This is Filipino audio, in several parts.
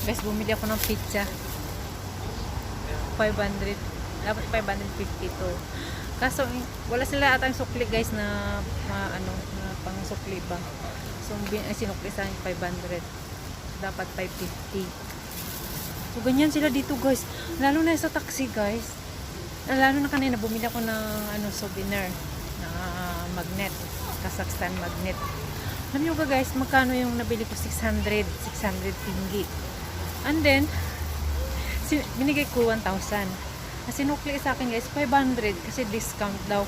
Guys, bumili ako ng pizza. 500. Dapat 552. Kaso, wala sila atang sukli guys na, na pang sukli ba. So, sinukli sa akin 500. Dapat 550. So, ganyan sila dito guys. Lalo na sa taxi guys. Lalo na kanina, bumili ako ng souvenir na magnet. Kazakhstan magnet. Alam nyo ba guys, magkano yung nabili ko? 600 tinggi. And then, binigay ko 1,000. Sinukli sa akin guys, 500 kasi discount daw.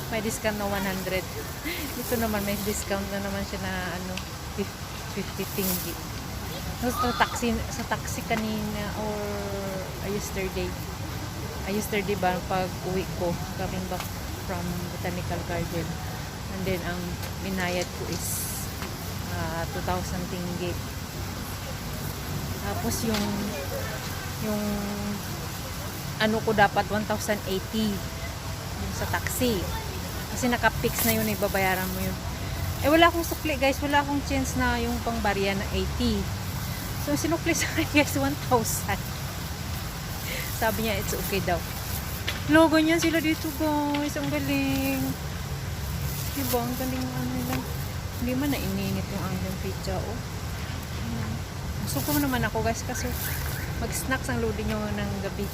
May discount na 100. Dito naman may discount na naman siya na 50 tinggi. Sa taxi kanina or yesterday ba pag uwi ko coming back from Botanical Garden, and then ang binayad ko is 2,000 tinggi. Tapos yung ko dapat 1,080 yung sa taxi kasi naka-fix na yun, ibabayaran mo yun. Wala akong sukli guys, wala akong chance na yung pang barya na 80. So sinukli sa akin guys 1,000. Sabi niya it's okay daw. Logo niyan sila dito guys, ang galing. Diba, ang galing lang. Hindi man na ininit yung Anghang pizza Gusto ko naman ako guys kasi mag-snacks ang loading nyo ng gabi.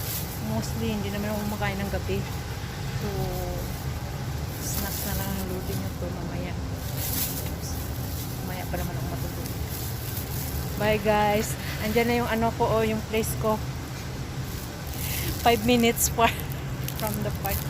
Mostly hindi naman ako kumakain ng gabi. So snacks na lang ang loading nyo to mamaya. Mamaya pa naman ako matutulog. Bye guys. Andyan na yung yung place ko. 5 minutes from the park.